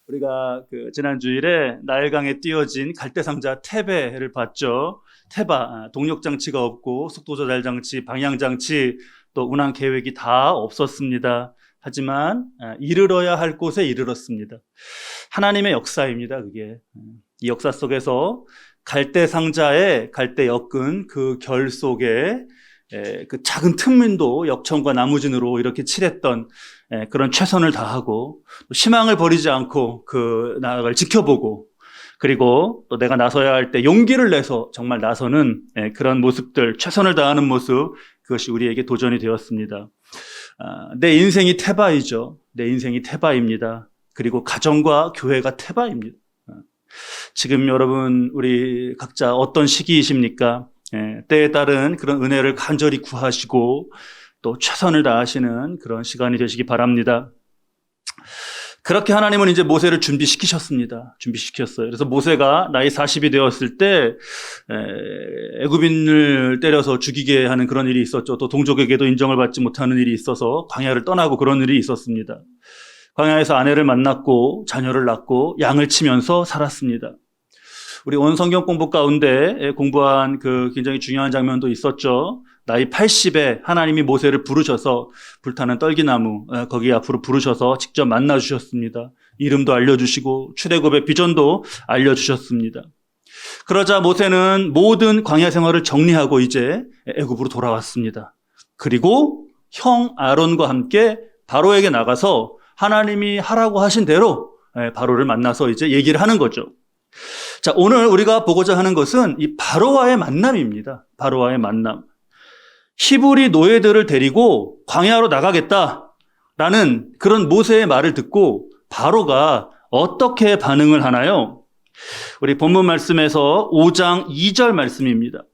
우리가 지난 주일에 나일강에 띄어진 갈대상자 테베를 봤죠. 테바, 동력 장치가 없고 속도 조절 장치, 방향 장치, 또 운항 계획이 다 없었습니다. 하지만 이르러야 할 곳에 이르렀습니다. 하나님의 역사입니다. 그게 이 역사 속에서 갈대상자의 갈대 엮은 그 결 속에 그 작은 틈민도 역청과 나무진으로 이렇게 칠했던 그런 최선을 다하고 희망을 버리지 않고 그 나아가를 지켜보고, 그리고 또 내가 나서야 할 때 용기를 내서 정말 나서는 그런 모습들, 최선을 다하는 모습, 그것이 우리에게 도전이 되었습니다. 내 인생이 테바이죠. 내 인생이 테바입니다. 그리고 가정과 교회가 테바입니다. 지금 여러분 우리 각자 어떤 시기이십니까? 때에 따른 그런 은혜를 간절히 구하시고 또 최선을 다하시는 그런 시간이 되시기 바랍니다. 그렇게 하나님은 이제 모세를 준비시키셨습니다. 준비시켰어요. 그래서 모세가 나이 40이 되었을 때 애굽인을 때려서 죽이게 하는 그런 일이 있었죠. 또 동족에게도 인정을 받지 못하는 일이 있어서 광야를 떠나고 그런 일이 있었습니다. 광야에서 아내를 만났고 자녀를 낳고 양을 치면서 살았습니다. 우리 온 성경 공부 가운데 공부한 그 굉장히 중요한 장면도 있었죠. 나이 80에 하나님이 모세를 부르셔서 불타는 떨기나무 거기 앞으로 부르셔서 직접 만나 주셨습니다. 이름도 알려주시고 출애굽의 비전도 알려주셨습니다. 그러자 모세는 모든 광야 생활을 정리하고 이제 애굽으로 돌아왔습니다. 그리고 형 아론과 함께 바로에게 나가서 하나님이 하라고 하신 대로 바로를 만나서 이제 얘기를 하는 거죠. 자, 오늘 우리가 보고자 하는 것은 이 바로와의 만남입니다. 바로와의 만남. 히브리 노예들을 데리고 광야로 나가겠다라는 그런 모세의 말을 듣고 바로가 어떻게 반응을 하나요? 우리 본문 말씀에서 5장 2절 말씀입니다.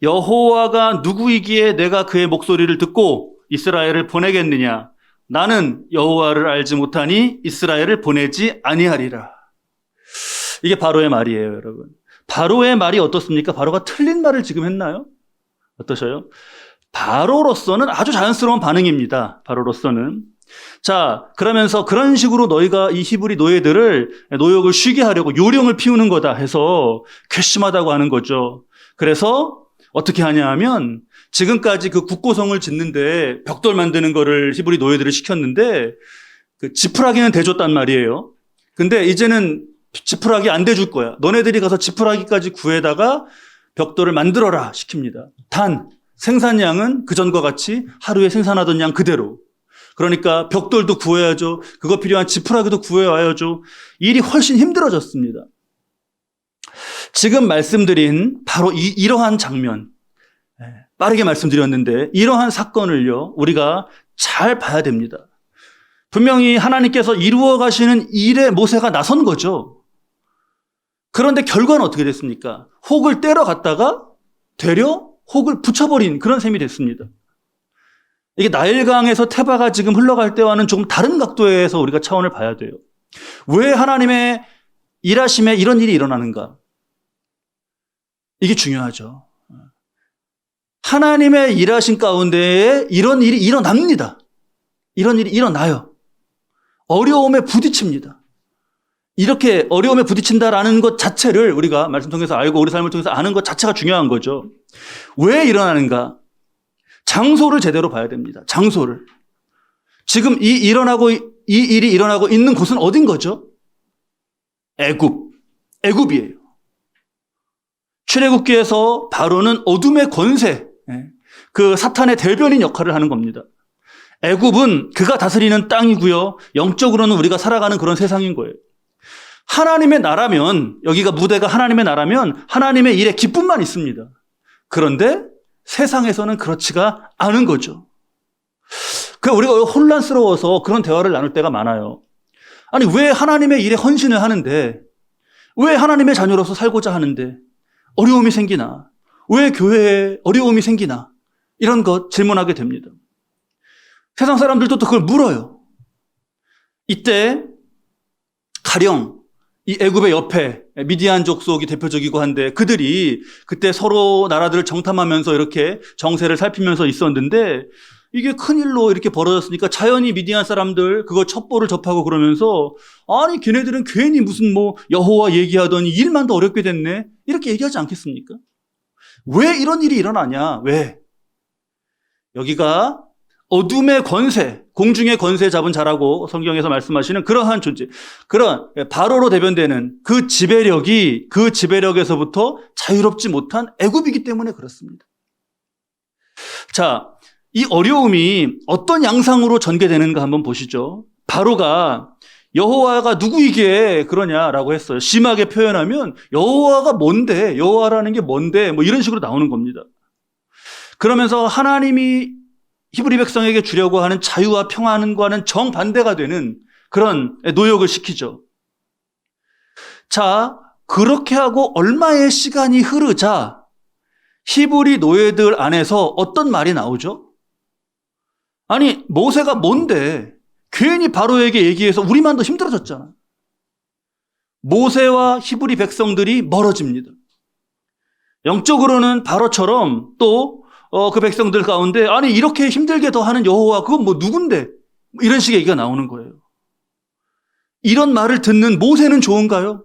여호와가 누구이기에 내가 그의 목소리를 듣고 이스라엘을 보내겠느냐? 나는 여호와를 알지 못하니 이스라엘을 보내지 아니하리라. 이게 바로의 말이에요, 여러분. 바로의 말이 어떻습니까? 바로가 틀린 말을 지금 했나요? 어떠셔요? 바로로서는 아주 자연스러운 반응입니다. 바로로서는. 자, 그러면서 그런 식으로 너희가 이 히브리 노예들을 노역을 쉬게 하려고 요령을 피우는 거다 해서 괘씸하다고 하는 거죠. 그래서 어떻게 하냐 하면 지금까지 그 국고성을 짓는데 벽돌 만드는 거를 히브리 노예들을 시켰는데 그 지푸라기는 대줬단 말이에요. 근데 이제는 지푸라기 안 대줄 거야. 너네들이 가서 지푸라기까지 구해다가 벽돌을 만들어라 시킵니다. 단 생산량은 그전과 같이 하루에 생산하던 양 그대로. 그러니까 벽돌도 구해야죠. 그거 필요한 지푸라기도 구해와야죠. 일이 훨씬 힘들어졌습니다. 지금 말씀드린 바로 이러한 장면, 빠르게 말씀드렸는데 이러한 사건을요 우리가 잘 봐야 됩니다. 분명히 하나님께서 이루어 가시는 일에 모세가 나선 거죠. 그런데 결과는 어떻게 됐습니까? 혹을 때려 갔다가 되려 혹을 붙여버린 그런 셈이 됐습니다. 이게 나일강에서 테바가 지금 흘러갈 때와는 조금 다른 각도에서 우리가 차원을 봐야 돼요. 왜 하나님의 일하심에 이런 일이 일어나는가? 이게 중요하죠. 하나님의 일하심 가운데에 이런 일이 일어납니다. 이런 일이 일어나요. 어려움에 부딪힙니다. 이렇게 어려움에 부딪힌다라는 것 자체를 우리가 말씀 통해서 알고 우리 삶을 통해서 아는 것 자체가 중요한 거죠. 왜 일어나는가? 장소를 제대로 봐야 됩니다. 장소를. 지금 이 일이 일어나고 있는 곳은 어딘 거죠? 애굽이에요. 출애굽기에서 바로는 어둠의 권세, 그 사탄의 대변인 역할을 하는 겁니다. 애굽은 그가 다스리는 땅이고요. 영적으로는 우리가 살아가는 그런 세상인 거예요. 하나님의 나라면, 여기가 무대가 하나님의 나라면 하나님의 일에 기쁨만 있습니다. 그런데 세상에서는 그렇지가 않은 거죠. 우리가 혼란스러워서 그런 대화를 나눌 때가 많아요. 아니, 왜 하나님의 일에 헌신을 하는데, 왜 하나님의 자녀로서 살고자 하는데 어려움이 생기나? 왜 교회에 어려움이 생기나? 이런 것 질문하게 됩니다. 세상 사람들도 또 그걸 물어요. 이때 가령 이 애굽의 옆에 미디안 족속이 대표적이고 한데 그들이 그때 서로 나라들을 정탐하면서 이렇게 정세를 살피면서 있었는데 이게 큰일로 이렇게 벌어졌으니까 자연히 미디안 사람들 그거 첩보를 접하고 그러면서 아니 걔네들은 괜히 무슨 뭐 여호와 얘기하더니 일만 더 어렵게 됐네 이렇게 얘기하지 않겠습니까? 왜 이런 일이 일어나냐? 왜? 여기가 어둠의 권세, 공중의 권세 잡은 자라고 성경에서 말씀하시는 그러한 존재, 그런 바로로 대변되는 그 지배력이 그 지배력에서부터 자유롭지 못한 애굽이기 때문에 그렇습니다. 자, 이 어려움이 어떤 양상으로 전개되는가 한번 보시죠. 바로가 여호와가 누구이기에 그러냐라고 했어요. 심하게 표현하면 여호와가 뭔데, 여호와라는 게 뭔데 뭐 이런 식으로 나오는 겁니다. 그러면서 하나님이 히브리 백성에게 주려고 하는 자유와 평안과는 정반대가 되는 그런 노역을 시키죠. 자, 그렇게 하고 얼마의 시간이 흐르자 히브리 노예들 안에서 어떤 말이 나오죠? 아니, 모세가 뭔데? 괜히 바로에게 얘기해서 우리만 더 힘들어졌잖아. 모세와 히브리 백성들이 멀어집니다. 영적으로는 바로처럼 또 그 백성들 가운데 아니 이렇게 힘들게 더 하는 여호와 그건 뭐 누군데? 이런 식의 얘기가 나오는 거예요. 이런 말을 듣는 모세는 좋은가요?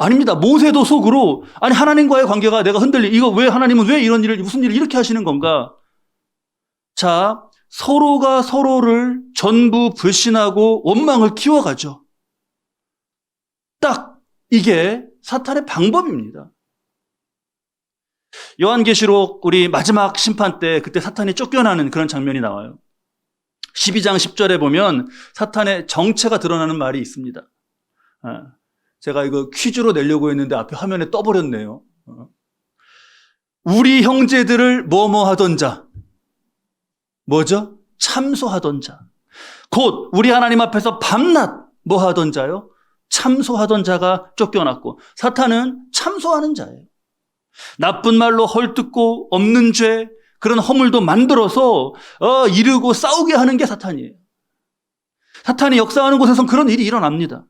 아닙니다. 모세도 속으로 아니 하나님과의 관계가 내가 이거 왜 하나님은 왜 이런 일을 무슨 일을 이렇게 하시는 건가? 자, 서로가 서로를 전부 불신하고 원망을 키워가죠. 딱 이게 사탄의 방법입니다. 요한계시록 우리 마지막 심판 때 그때 사탄이 쫓겨나는 그런 장면이 나와요. 12장 10절에 보면 사탄의 정체가 드러나는 말이 있습니다. 제가 이거 퀴즈로 내려고 했는데 앞에 화면에 떠버렸네요. 우리 형제들을 뭐뭐 하던 자. 뭐죠? 참소하던 자. 곧 우리 하나님 앞에서 밤낮 뭐 하던 자요? 참소하던 자가 쫓겨났고 사탄은 참소하는 자예요. 나쁜 말로 헐뜯고 없는 죄 그런 허물도 만들어서 이르고 싸우게 하는 게 사탄이에요. 사탄이 역사하는 곳에선 그런 일이 일어납니다.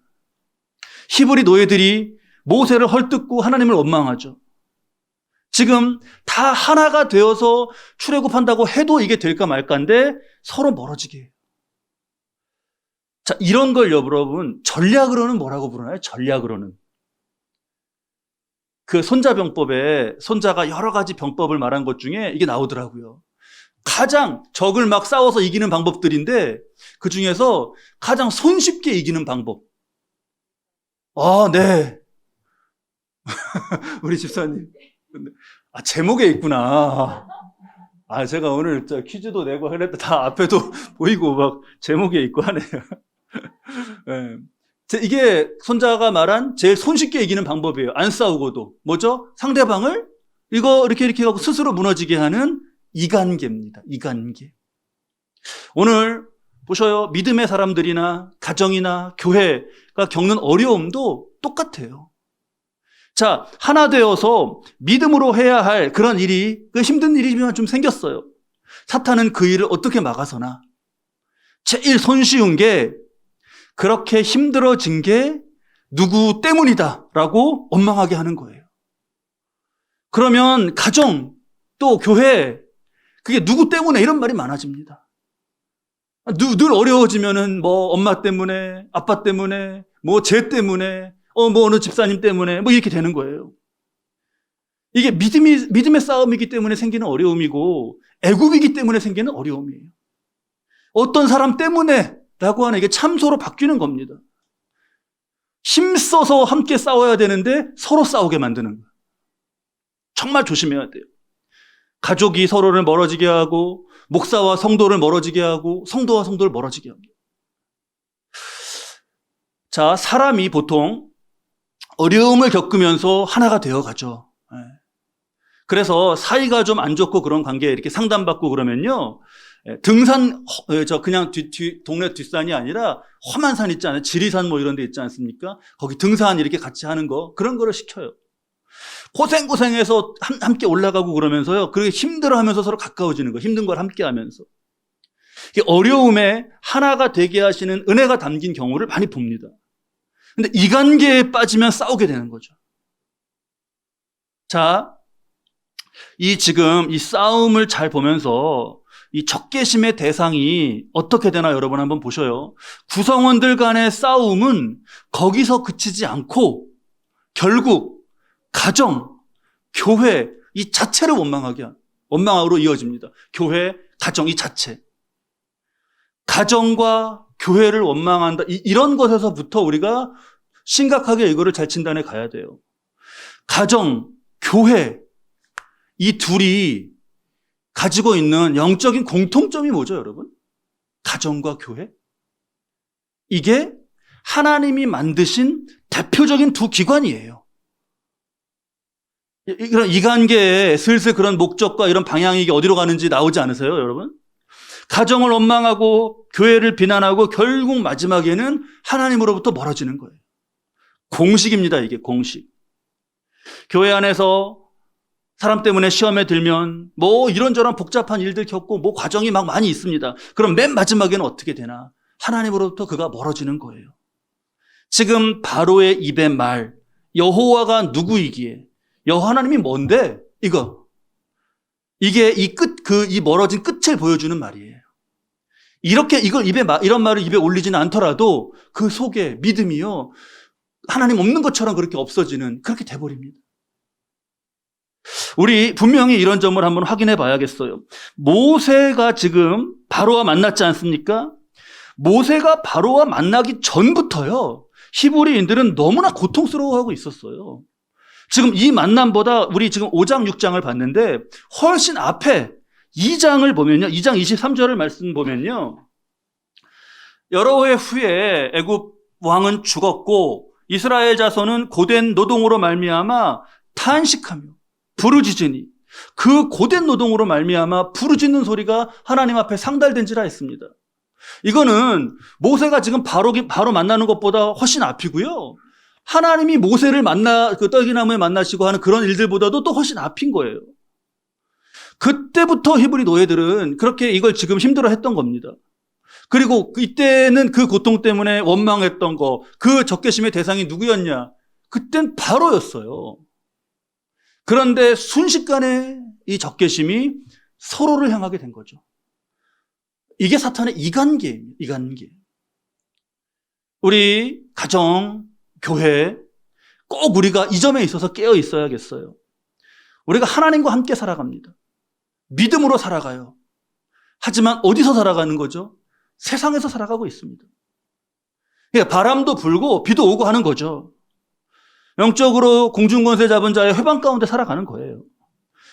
히브리 노예들이 모세를 헐뜯고 하나님을 원망하죠. 지금 다 하나가 되어서 출애굽한다고 해도 이게 될까 말까인데 서로 멀어지게 해요. 자, 이런 걸 여러분 전략으로는 뭐라고 부르나요? 전략으로는. 그 손자병법에 손자가 여러 가지 병법을 말한 것 중에 이게 나오더라고요. 가장 적을 막 싸워서 이기는 방법들인데 그 중에서 가장 손쉽게 이기는 방법. 아, 네. 우리 집사님. 제목에 있구나. 제가 오늘 퀴즈도 내고 하려다 다 앞에도 보이고 막 제목에 있고 하네요. 네. 이게 손자가 말한 제일 손쉽게 이기는 방법이에요. 안 싸우고도. 뭐죠? 상대방을 이렇게 하고 스스로 무너지게 하는 이간계입니다. 이간계. 오늘 보셔요. 믿음의 사람들이나 가정이나 교회가 겪는 어려움도 똑같아요. 자, 하나 되어서 믿음으로 해야 할 그런 일이 힘든 일이지만 좀 생겼어요. 사탄은 그 일을 어떻게 막아서나 제일 손쉬운 게 그렇게 힘들어진 게 누구 때문이다라고 원망하게 하는 거예요. 그러면 가정 또 교회 그게 누구 때문에 이런 말이 많아집니다. 늘 어려워지면은 뭐 엄마 때문에 아빠 때문에 뭐 쟤 때문에 뭐 어느 집사님 때문에 뭐 이렇게 되는 거예요. 이게 믿음의 싸움이기 때문에 생기는 어려움이고 애굽이기 때문에 생기는 어려움이에요. 어떤 사람 때문에 라고 하는 이게 참소로 바뀌는 겁니다. 힘써서 함께 싸워야 되는데 서로 싸우게 만드는 거예요. 정말 조심해야 돼요. 가족이 서로를 멀어지게 하고 목사와 성도를 멀어지게 하고 성도와 성도를 멀어지게 합니다. 자, 사람이 보통 어려움을 겪으면서 하나가 되어가죠. 그래서 사이가 좀 안 좋고 그런 관계에 이렇게 상담받고 그러면요. 등산, 그냥 동네 뒷산이 아니라 험한 산 있지 않아요? 지리산 뭐 이런 데 있지 않습니까? 거기 등산 이렇게 같이 하는 거, 그런 거를 시켜요. 고생해서 함께 올라가고 그러면서요. 그렇게 힘들어 하면서 서로 가까워지는 거, 힘든 걸 함께 하면서. 어려움에 하나가 되게 하시는 은혜가 담긴 경우를 많이 봅니다. 근데 이 관계에 빠지면 싸우게 되는 거죠. 자, 지금 이 싸움을 잘 보면서 이 적개심의 대상이 어떻게 되나 여러분 한번 보셔요. 구성원들 간의 싸움은 거기서 그치지 않고 결국 가정, 교회 이 자체를 원망으로 이어집니다. 교회, 가정 이 자체. 가정과 교회를 원망한다. 이런 것에서부터 우리가 심각하게 이거를 잘 진단해 가야 돼요. 가정, 교회 이 둘이 가지고 있는 영적인 공통점이 뭐죠, 여러분? 가정과 교회? 이게 하나님이 만드신 대표적인 두 기관이에요. 이런 이관계에 슬슬 그런 목적과 이런 방향이 이게 어디로 가는지 나오지 않으세요, 여러분? 가정을 원망하고 교회를 비난하고 결국 마지막에는 하나님으로부터 멀어지는 거예요. 공식입니다, 이게 공식. 교회 안에서 사람 때문에 시험에 들면 뭐 이런저런 복잡한 일들 겪고 뭐 과정이 막 많이 있습니다. 그럼 맨 마지막에는 어떻게 되나? 하나님으로부터 그가 멀어지는 거예요. 지금 바로의 입의 말, 여호와가 누구이기에? 여호와 하나님이 뭔데? 이게 이 멀어진 끝을 보여주는 말이에요. 이런 말을 입에 올리지는 않더라도 그 속에 믿음이요. 하나님 없는 것처럼 그렇게 없어지는, 그렇게 돼버립니다. 우리 분명히 이런 점을 한번 확인해 봐야겠어요. 모세가 지금 바로와 만났지 않습니까? 모세가 바로와 만나기 전부터요. 히브리인들은 너무나 고통스러워하고 있었어요. 지금 이 만남보다 우리 지금 5장, 6장을 봤는데 훨씬 앞에 2장을 보면요. 2장 23절을 말씀 보면요. 여러 해 후에 애굽 왕은 죽었고 이스라엘 자손은 고된 노동으로 말미암아 탄식하며 부르짖으니 그 고된 노동으로 말미암아 부르짖는 소리가 하나님 앞에 상달된지라 했습니다. 이거는 모세가 지금 바로 만나는 것보다 훨씬 앞이고요. 하나님이 모세를 그 떨기나무에 만나시고 하는 그런 일들보다도 또 훨씬 앞인 거예요. 그때부터 히브리 노예들은 그렇게 이걸 지금 힘들어했던 겁니다. 그리고 이때는 그 고통 때문에 원망했던 거, 그 적개심의 대상이 누구였냐? 그땐 바로였어요. 그런데 순식간에 이 적개심이 서로를 향하게 된 거죠. 이게 사탄의 이간계입니다. 이간계. 우리 가정, 교회 꼭 우리가 이 점에 있어서 깨어 있어야겠어요. 우리가 하나님과 함께 살아갑니다. 믿음으로 살아가요. 하지만 어디서 살아가는 거죠? 세상에서 살아가고 있습니다. 그러니까 바람도 불고 비도 오고 하는 거죠. 영적으로 공중권세 잡은 자의 회방 가운데 살아가는 거예요.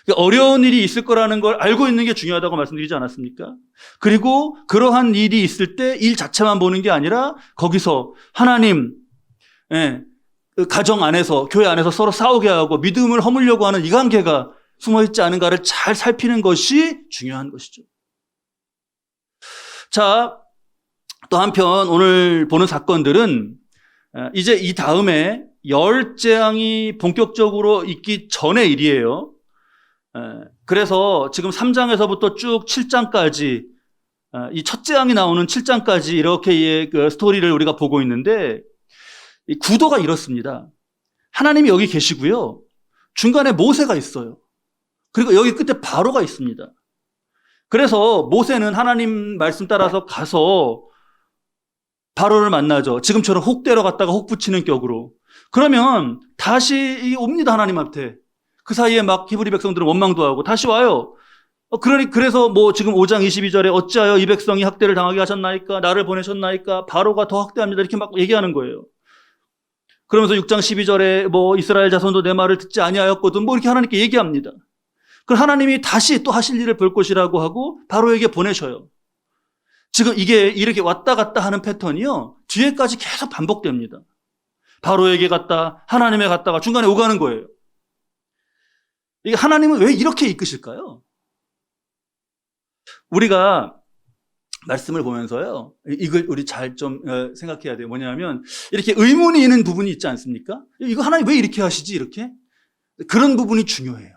그러니까 어려운 일이 있을 거라는 걸 알고 있는 게 중요하다고 말씀드리지 않았습니까? 그리고 그러한 일이 있을 때 일 자체만 보는 게 아니라 거기서 하나님, 가정 안에서, 교회 안에서 서로 싸우게 하고 믿음을 허물려고 하는 이 관계가 숨어있지 않은가를 잘 살피는 것이 중요한 것이죠. 자, 또 한편 오늘 보는 사건들은 이제 이 다음에 열 재앙이 본격적으로 있기 전의 일이에요. 그래서 지금 3장에서부터 쭉 7장까지 이 첫 재앙이 나오는 7장까지 이렇게 그 스토리를 우리가 보고 있는데 이 구도가 이렇습니다. 하나님이 여기 계시고요. 중간에 모세가 있어요. 그리고 여기 끝에 바로가 있습니다. 그래서 모세는 하나님 말씀 따라서 가서 바로를 만나죠. 지금처럼 혹 때려갔다가 혹 붙이는 격으로. 그러면 다시 옵니다, 하나님한테. 그 사이에 막 히브리 백성들은 원망도 하고 다시 와요. 그래서 뭐 지금 5장 22절에 어찌하여 이 백성이 학대를 당하게 하셨나이까? 나를 보내셨나이까? 바로가 더 학대합니다. 이렇게 막 얘기하는 거예요. 그러면서 6장 12절에 뭐 이스라엘 자손도 내 말을 듣지 아니하였거든. 뭐 이렇게 하나님께 얘기합니다. 그럼 하나님이 다시 또 하실 일을 볼 것이라고 하고 바로에게 보내셔요. 지금 이게 이렇게 왔다 갔다 하는 패턴이요. 뒤에까지 계속 반복됩니다. 바로에게 갔다, 하나님에 갔다가 중간에 오가는 거예요. 이게 하나님은 왜 이렇게 이끄실까요? 우리가 말씀을 보면서요. 이걸 우리 잘 좀 생각해야 돼요. 뭐냐면 이렇게 의문이 있는 부분이 있지 않습니까? 이거 하나님 왜 이렇게 하시지? 이렇게? 그런 부분이 중요해요.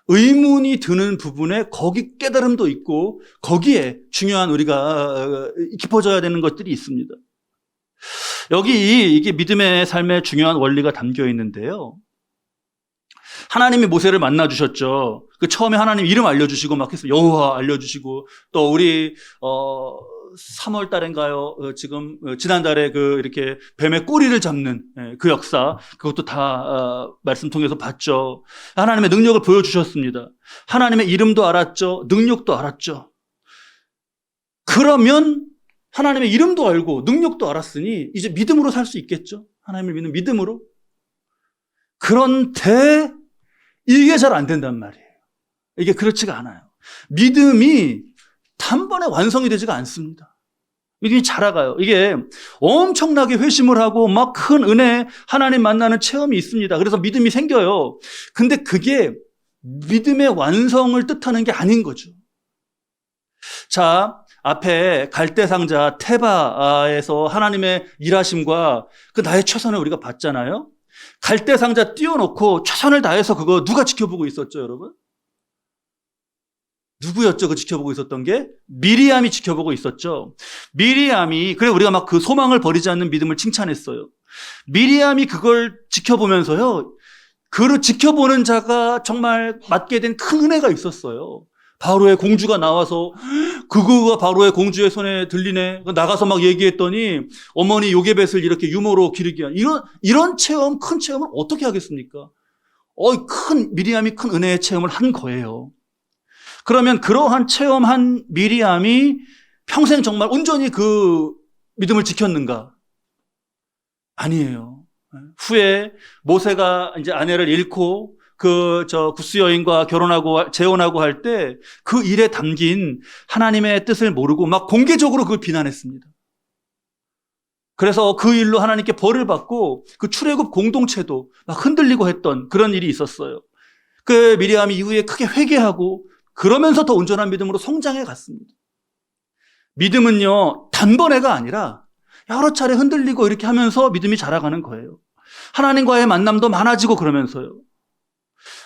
의문이 드는 부분에 거기 깨달음도 있고 거기에 중요한 우리가 깊어져야 되는 것들이 있습니다. 여기 이게 믿음의 삶에 중요한 원리가 담겨 있는데요. 하나님이 모세를 만나 주셨죠. 그 처음에 하나님 이름 알려주시고 막 해서 여호와 알려주시고 또 우리 3월 달인가요? 지금 지난달에 그 이렇게 뱀의 꼬리를 잡는 그 역사 그것도 다 말씀 통해서 봤죠. 하나님의 능력을 보여주셨습니다. 하나님의 이름도 알았죠. 능력도 알았죠. 그러면 하나님의 이름도 알고 능력도 알았으니 이제 믿음으로 살 수 있겠죠. 하나님을 믿는 믿음으로. 그런데 이게 잘 안 된단 말이에요. 이게 그렇지가 않아요. 믿음이 단번에 완성이 되지가 않습니다. 믿음이 자라가요. 이게 엄청나게 회심을 하고 막 큰 은혜, 하나님 만나는 체험이 있습니다. 그래서 믿음이 생겨요. 근데 그게 믿음의 완성을 뜻하는 게 아닌 거죠. 자, 앞에 갈대상자 테바에서 하나님의 일하심과 그 나의 최선을 우리가 봤잖아요. 갈대상자 띄워놓고 최선을 다해서 그거 누가 지켜보고 있었죠, 여러분? 누구였죠? 그 지켜보고 있었던 게? 미리암이 지켜보고 있었죠. 미리암이, 그래 우리가 막 그 소망을 버리지 않는 믿음을 칭찬했어요. 미리암이 그걸 지켜보면서요, 그를 지켜보는 자가 정말 맡게 된 큰 은혜가 있었어요. 바로의 공주가 나와서 그거가 바로의 공주의 손에 들리네. 나가서 막 얘기했더니 어머니 요게벳을 이렇게 유모로 기르게 한 이런 체험, 큰 체험을 어떻게 하겠습니까? 미리암이 큰 은혜의 체험을 한 거예요. 그러면 그러한 체험한 미리암이 평생 정말 온전히 그 믿음을 지켰는가? 아니에요. 후에 모세가 이제 아내를 잃고 구스 여인과 결혼하고 재혼하고 할 때 그 일에 담긴 하나님의 뜻을 모르고 막 공개적으로 그걸 비난했습니다. 그래서 그 일로 하나님께 벌을 받고 그 출애굽 공동체도 막 흔들리고 했던 그런 일이 있었어요. 그 미리암이 이후에 크게 회개하고 그러면서 더 온전한 믿음으로 성장해 갔습니다. 믿음은요, 단번에가 아니라 여러 차례 흔들리고 이렇게 하면서 믿음이 자라가는 거예요. 하나님과의 만남도 많아지고 그러면서요.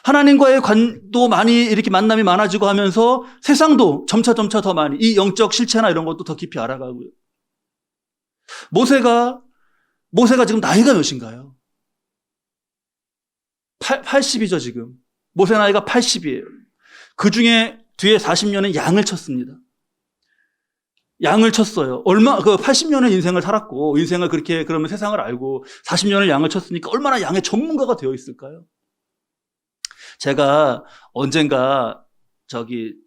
하나님과의 관도 많이 이렇게 만남이 많아지고 하면서 세상도 점차 더 많이 이 영적 실체나 이런 것도 더 깊이 알아가고요. 모세가 지금 나이가 몇인가요? 80이죠, 지금. 모세 나이가 80이에요. 그 중에 뒤에 40년은 양을 쳤습니다. 양을 쳤어요. 80년의 인생을 살았고, 인생을 그렇게, 그러면 세상을 알고, 40년을 양을 쳤으니까 얼마나 양의 전문가가 되어 있을까요? 제가 언젠가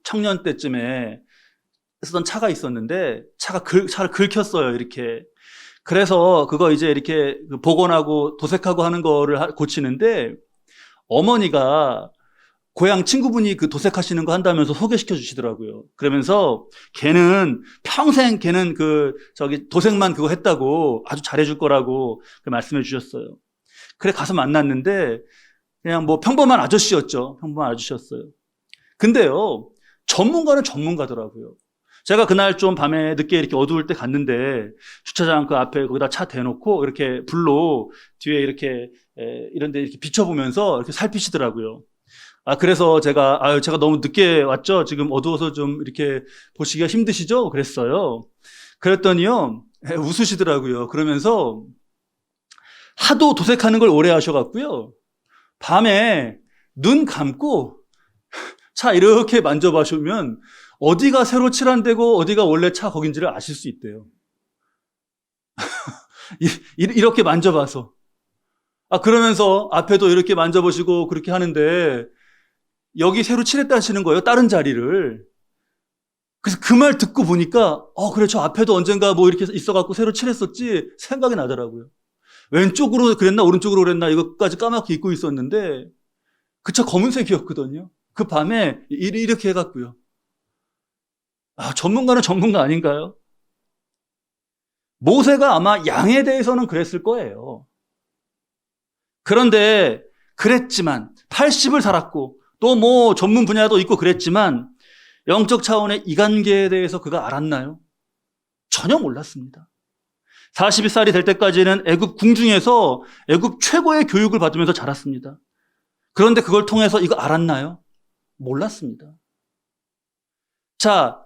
청년 때쯤에 쓰던 차가 있었는데, 차를 긁혔어요, 이렇게. 그래서 그거 이제 이렇게 복원하고 도색하고 하는 거를 고치는데, 어머니가 고향 친구분이 그 도색하시는 거 한다면서 소개시켜 주시더라고요. 그러면서 평생 걔는 도색만 그거 했다고 아주 잘해줄 거라고 말씀해 주셨어요. 그래 가서 만났는데 그냥 뭐 평범한 아저씨였죠. 평범한 아저씨였어요. 근데요, 전문가는 전문가더라고요. 제가 그날 좀 밤에 늦게 이렇게 어두울 때 갔는데 주차장 그 앞에 거기다 차 대놓고 이렇게 불로 뒤에 이렇게 이런 데 이렇게 비춰보면서 이렇게 살피시더라고요. 그래서 제가 너무 늦게 왔죠? 지금 어두워서 좀 이렇게 보시기가 힘드시죠? 그랬어요. 그랬더니요, 웃으시더라고요. 그러면서 하도 도색하는 걸 오래 하셔갖고요. 밤에 눈 감고 차 이렇게 만져보시면 어디가 새로 칠한 데고 어디가 원래 차 거긴지를 아실 수 있대요. 이렇게 만져봐서. 그러면서 앞에도 이렇게 만져보시고 그렇게 하는데 여기 새로 칠했다 하시는 거예요. 다른 자리를. 그래서 그 말 듣고 보니까 그래 저 앞에도 언젠가 뭐 이렇게 있어갖고 새로 칠했었지 생각이 나더라고요. 왼쪽으로 그랬나 오른쪽으로 그랬나 이것까지 까맣게 잊고 있었는데 그 차 검은색이었거든요. 그 밤에 이렇게 해갖고요. 전문가는 전문가 아닌가요? 모세가 아마 양에 대해서는 그랬을 거예요. 그런데 그랬지만 80을 살았고 또 뭐 전문 분야도 있고 그랬지만 영적 차원의 이관계에 대해서 그가 알았나요? 전혀 몰랐습니다. 41살이 될 때까지는 애굽 궁중에서 애굽 최고의 교육을 받으면서 자랐습니다. 그런데 그걸 통해서 이거 알았나요? 몰랐습니다. 자,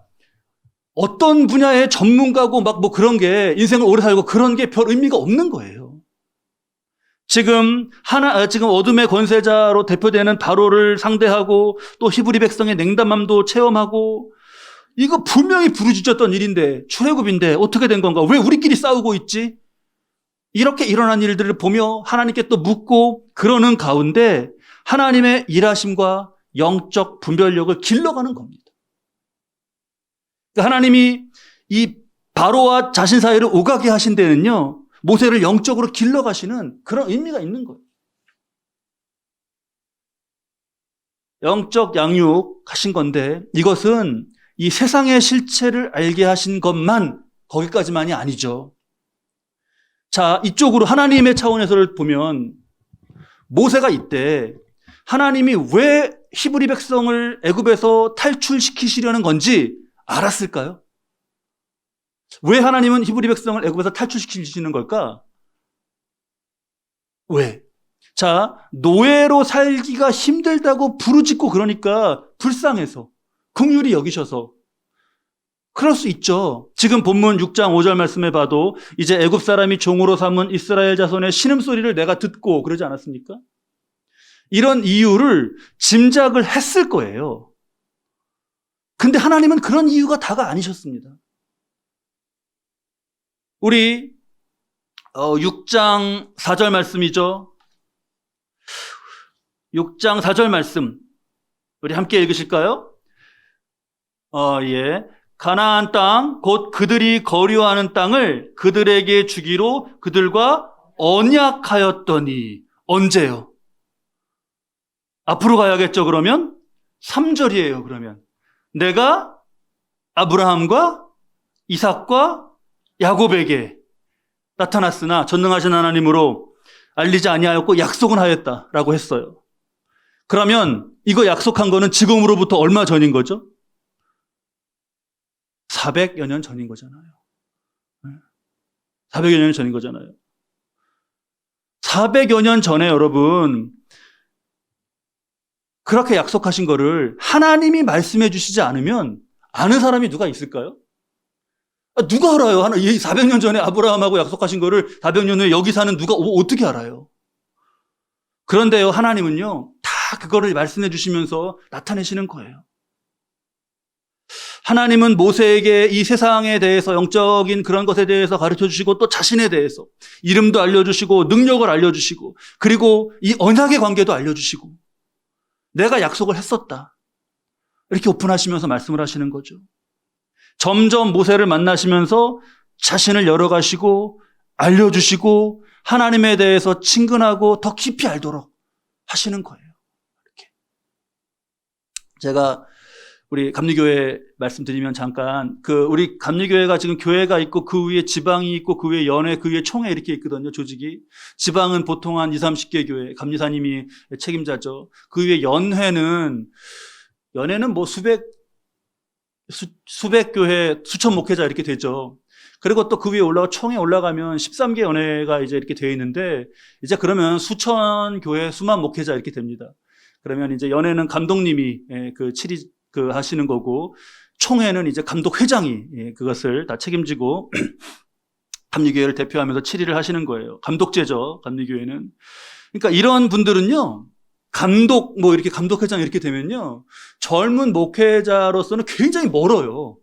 어떤 분야의 전문가고 막 뭐 그런 게 인생을 오래 살고 그런 게 별 의미가 없는 거예요. 지금 어둠의 권세자로 대표되는 바로를 상대하고 또 히브리 백성의 냉담함도 체험하고 이거 분명히 부르짖었던 일인데 출애굽인데 어떻게 된 건가? 왜 우리끼리 싸우고 있지? 이렇게 일어난 일들을 보며 하나님께 또 묻고 그러는 가운데 하나님의 일하심과 영적 분별력을 길러가는 겁니다. 그러니까 하나님이 이 바로와 자신 사이를 오가게 하신 데는요, 모세를 영적으로 길러가시는 그런 의미가 있는 거예요. 영적 양육하신 건데 이것은 이 세상의 실체를 알게 하신 것만 거기까지만이 아니죠. 자, 이쪽으로 하나님의 차원에서를 보면 모세가 이때 하나님이 왜 히브리 백성을 애굽에서 탈출시키시려는 건지 알았을까요? 왜 하나님은 히브리 백성을 애굽에서 탈출시키시는 걸까? 왜? 자, 노예로 살기가 힘들다고 부르짖고 그러니까 불쌍해서, 긍휼히 여기셔서 그럴 수 있죠. 지금 본문 6장 5절 말씀에 봐도 이제 애굽 사람이 종으로 삼은 이스라엘 자손의 신음소리를 내가 듣고 그러지 않았습니까? 이런 이유를 짐작을 했을 거예요. 근데 하나님은 그런 이유가 다가 아니셨습니다. 우리 6장 4절 말씀이죠. 6장 4절 말씀 우리 함께 읽으실까요? 예. 가나안 땅 곧 그들이 거류하는 땅을 그들에게 주기로 그들과 언약하였더니 언제요? 앞으로 가야겠죠. 그러면 3절이에요. 그러면 내가 아브라함과 이삭과 야곱에게 나타났으나 전능하신 하나님으로 알리지 아니하였고 약속은 하였다라고 했어요. 그러면 이거 약속한 거는 지금으로부터 얼마 전인 거죠? 400여 년 전인 거잖아요. 400여 년 전인 거잖아요. 400여 년 전에 여러분 그렇게 약속하신 거를 하나님이 말씀해 주시지 않으면 아는 사람이 누가 있을까요? 누가 알아요? 400년 전에 아브라함하고 약속하신 거를 400년 후에 여기 사는 누가 어떻게 알아요? 그런데요, 하나님은요, 다 그거를 말씀해 주시면서 나타내시는 거예요. 하나님은 모세에게 이 세상에 대해서 영적인 그런 것에 대해서 가르쳐 주시고 또 자신에 대해서 이름도 알려주시고 능력을 알려주시고 그리고 이 언약의 관계도 알려주시고 내가 약속을 했었다. 이렇게 오픈하시면서 말씀을 하시는 거죠. 점점 모세를 만나시면서 자신을 열어가시고 알려주시고 하나님에 대해서 친근하고 더 깊이 알도록 하시는 거예요. 이렇게. 제가 우리 감리교회 말씀드리면 잠깐 우리 감리교회가 지금 교회가 있고 그 위에 지방이 있고 그 위에 연회 그 위에 총회 이렇게 있거든요. 조직이. 지방은 보통 한 20-30개 교회 감리사님이 책임자죠. 그 위에 연회는 뭐 수백 교회 수천 목회자 이렇게 되죠. 그리고 또 그 위에 총회 올라가면 13개 연회가 이제 이렇게 되어 있는데 이제 그러면 수천 교회 수만 목회자 이렇게 됩니다. 그러면 이제 연회는 감독님이 하시는 거고 총회는 이제 감독회장이 그것을 다 책임지고 감리교회를 대표하면서 치리를 하시는 거예요. 감독제죠. 감리교회는. 그러니까 이런 분들은요. 이렇게 감독회장 이렇게 되면요. 젊은 목회자로서는 굉장히 멀어요.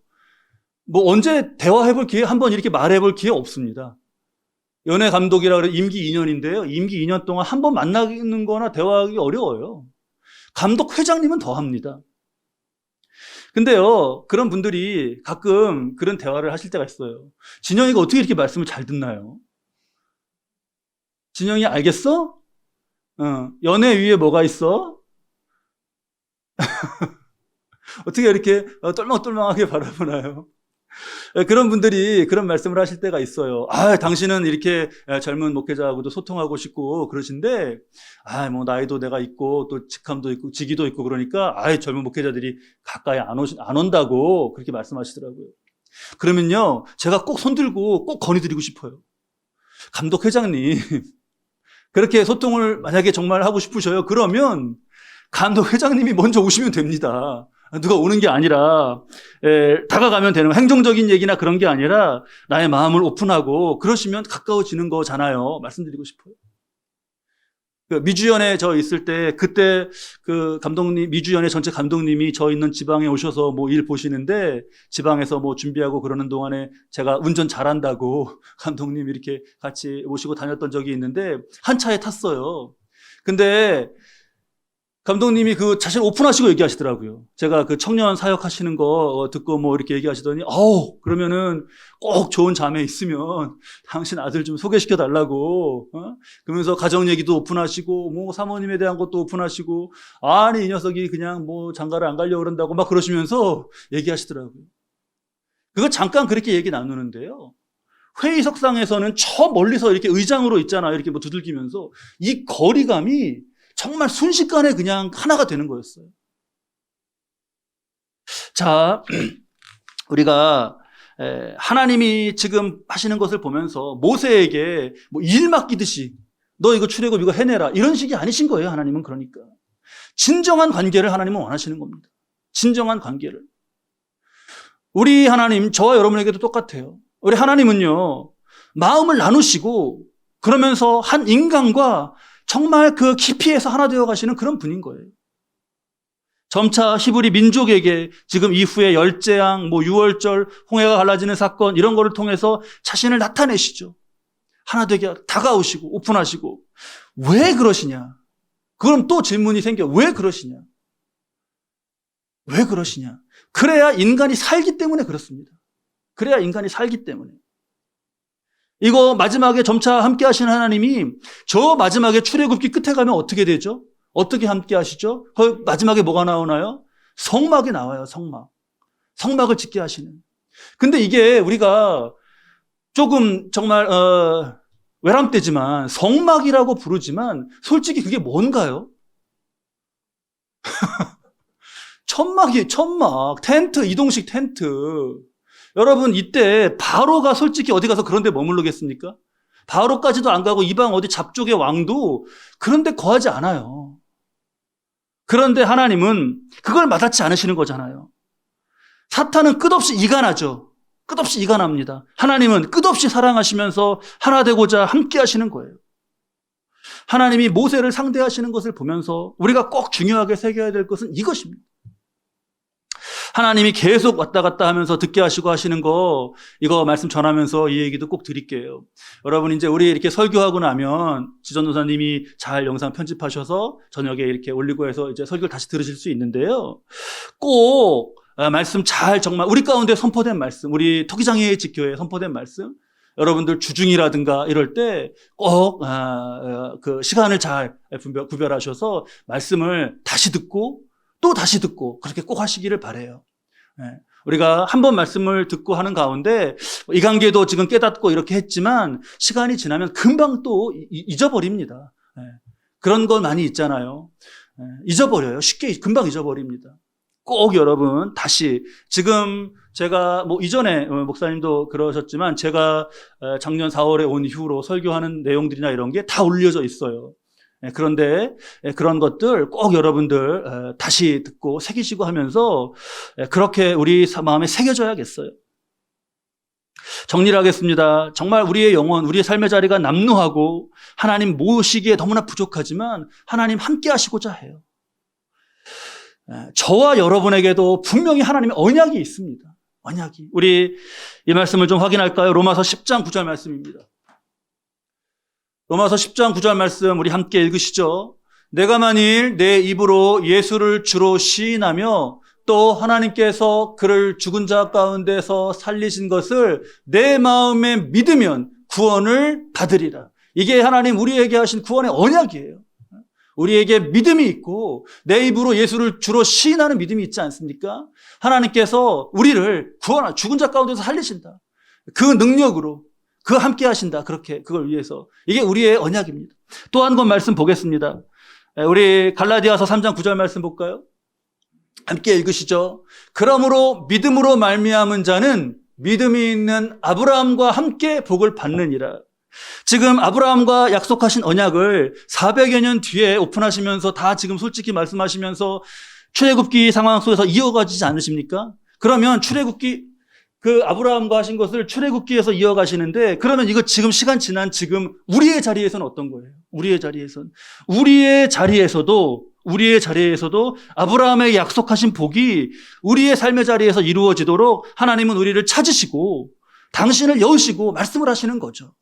뭐 언제 대화해볼 기회 한번 이렇게 말해볼 기회 없습니다. 연회 감독이라 그래 임기 2년인데요. 임기 2년 동안 한 번 만나는 거나 대화하기 어려워요. 감독회장님은 더 합니다. 근데요, 그런 분들이 가끔 그런 대화를 하실 때가 있어요. 진영이가 어떻게 이렇게 말씀을 잘 듣나요? 진영이 알겠어? 연애 위에 뭐가 있어? 어떻게 이렇게 똘망똘망하게 바라보나요? 그런 분들이 그런 말씀을 하실 때가 있어요. 당신은 이렇게 젊은 목회자하고도 소통하고 싶고 그러신데, 뭐 나이도 내가 있고 또 직함도 있고 직위도 있고 그러니까, 젊은 목회자들이 가까이 안 온다고 그렇게 말씀하시더라고요. 그러면요, 제가 꼭 손들고 꼭 건의드리고 싶어요. 감독회장님, 그렇게 소통을 만약에 정말 하고 싶으셔요. 그러면 감독회장님이 먼저 오시면 됩니다. 누가 오는 게 아니라 다가가면 되는 행정적인 얘기나 그런 게 아니라 나의 마음을 오픈하고 그러시면 가까워지는 거잖아요. 말씀드리고 싶어요. 그 미주연에 저 있을 때 그때 그 감독님 미주연의 전체 감독님이 저 있는 지방에 오셔서 뭐 일 보시는데 지방에서 뭐 준비하고 그러는 동안에 제가 운전 잘한다고 감독님 이렇게 같이 모시고 다녔던 적이 있는데 한 차에 탔어요. 근데 감독님이 그 자신 오픈하시고 얘기하시더라고요. 제가 그 청년 사역 하시는 거 듣고 뭐 이렇게 얘기하시더니, 그러면은 꼭 좋은 자매 있으면 당신 아들 좀 소개시켜 달라고, 그러면서 가정 얘기도 오픈하시고, 뭐 사모님에 대한 것도 오픈하시고, 아니, 이 녀석이 그냥 뭐 장가를 안 가려고 그런다고 막 그러시면서 얘기하시더라고요. 그거 잠깐 그렇게 얘기 나누는데요. 회의석상에서는 저 멀리서 이렇게 의장으로 있잖아요. 이렇게 뭐 두들기면서 이 거리감이 정말 순식간에 그냥 하나가 되는 거였어요. 자, 우리가 하나님이 지금 하시는 것을 보면서 모세에게 뭐 일 맡기듯이 너 이거 출애굽 이거 해내라 이런 식이 아니신 거예요. 하나님은. 그러니까 진정한 관계를 하나님은 원하시는 겁니다. 진정한 관계를. 우리 하나님 저와 여러분에게도 똑같아요. 우리 하나님은요 마음을 나누시고 그러면서 한 인간과 정말 그 깊이에서 하나 되어 가시는 그런 분인 거예요. 점차 히브리 민족에게 지금 이후에 열재앙, 뭐 유월절, 홍해가 갈라지는 사건 이런 거를 통해서 자신을 나타내시죠. 하나 되게 다가오시고 오픈하시고 왜 그러시냐? 그럼 또 질문이 생겨. 왜 그러시냐? 왜 그러시냐? 그래야 인간이 살기 때문에 그렇습니다. 그래야 인간이 살기 때문에. 이거 마지막에 점차 함께 하시는 하나님이 저 마지막에 출애굽기 끝에 가면 어떻게 되죠? 어떻게 함께 하시죠? 마지막에 뭐가 나오나요? 성막이 나와요. 성막. 성막을 짓게 하시는. 근데 이게 우리가 조금 정말 외람되지만 성막이라고 부르지만 솔직히 그게 뭔가요? 천막이 천막, 텐트, 이동식 텐트. 여러분 이때 바로가 솔직히 어디 가서 그런 데 머무르겠습니까? 바로까지도 안 가고 이방 어디 잡족의 왕도 그런 데 거하지 않아요. 그런데 하나님은 그걸 마다치 않으시는 거잖아요. 사탄은 끝없이 이간하죠. 끝없이 이간합니다. 하나님은 끝없이 사랑하시면서 하나 되고자 함께 하시는 거예요. 하나님이 모세를 상대하시는 것을 보면서 우리가 꼭 중요하게 새겨야 될 것은 이것입니다. 하나님이 계속 왔다 갔다 하면서 듣게 하시고 하시는 거, 이거 말씀 전하면서 이 얘기도 꼭 드릴게요. 여러분, 이제 우리 이렇게 설교하고 나면 지전도사님이 잘 영상 편집하셔서 저녁에 이렇게 올리고 해서 이제 설교를 다시 들으실 수 있는데요. 꼭 말씀 잘 정말 우리 가운데 선포된 말씀, 우리 토기장애의 직교에 선포된 말씀, 여러분들 주중이라든가 이럴 때 꼭 그 시간을 잘 구별하셔서 말씀을 다시 듣고 또 다시 듣고 그렇게 꼭 하시기를 바라요. 우리가 한 번 말씀을 듣고 하는 가운데 이 관계도 지금 깨닫고 이렇게 했지만 시간이 지나면 금방 또 잊어버립니다. 그런 건 많이 있잖아요. 잊어버려요. 쉽게 금방 잊어버립니다. 꼭 여러분 다시 지금 제가 뭐 이전에 목사님도 그러셨지만 제가 작년 4월에 온 이후로 설교하는 내용들이나 이런 게 다 올려져 있어요. 그런데 그런 것들 꼭 여러분들 다시 듣고 새기시고 하면서 그렇게 우리 마음에 새겨져야겠어요. 정리를 하겠습니다. 정말 우리의 영혼, 우리의 삶의 자리가 남루하고 하나님 모시기에 너무나 부족하지만 하나님 함께 하시고자 해요. 저와 여러분에게도 분명히 하나님의 언약이 있습니다. 언약이. 우리 이 말씀을 좀 확인할까요? 로마서 10장 9절 말씀입니다. 로마서 10장 9절 말씀 우리 함께 읽으시죠. 내가 만일 내 입으로 예수를 주로 시인하며 또 하나님께서 그를 죽은 자 가운데서 살리신 것을 내 마음에 믿으면 구원을 받으리라. 이게 하나님 우리에게 하신 구원의 언약이에요. 우리에게 믿음이 있고 내 입으로 예수를 주로 시인하는 믿음이 있지 않습니까? 하나님께서 우리를 구원하 죽은 자 가운데서 살리신다. 그 능력으로 그 함께 하신다. 그렇게 그걸 위해서. 이게 우리의 언약입니다. 또 한 번 말씀 보겠습니다. 우리 갈라디아서 3장 9절 말씀 볼까요? 함께 읽으시죠. 그러므로 믿음으로 말미암은 자는 믿음이 있는 아브라함과 함께 복을 받느니라. 지금 아브라함과 약속하신 언약을 400여 년 뒤에 오픈하시면서 다 지금 솔직히 말씀하시면서 출애굽기 상황 속에서 이어가지지 않으십니까? 그러면 출애굽기 그 아브라함과 하신 것을 출애굽기에서 이어가시는데, 그러면 이거 지금 시간 지난 지금 우리의 자리에서는 어떤 거예요? 우리의 자리에서도 아브라함에게 약속하신 복이 우리의 삶의 자리에서 이루어지도록 하나님은 우리를 찾으시고 당신을 여우시고 말씀을 하시는 거죠.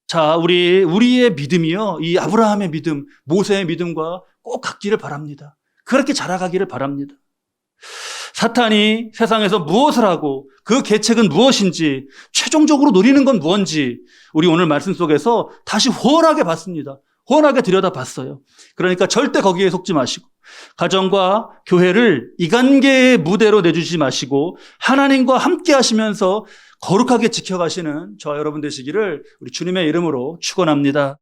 자, 우리의 믿음이요, 이 아브라함의 믿음, 모세의 믿음과 꼭 같기를 바랍니다. 그렇게 자라가기를 바랍니다. 사탄이 세상에서 무엇을 하고 그 계책은 무엇인지, 최종적으로 노리는 건 무엇인지 우리 오늘 말씀 속에서 다시 훤하게 봤습니다. 훤하게 들여다봤어요. 그러니까 절대 거기에 속지 마시고 가정과 교회를 이간계의 무대로 내주지 마시고 하나님과 함께 하시면서 거룩하게 지켜가시는 저와 여러분 되시기를 우리 주님의 이름으로 축원합니다.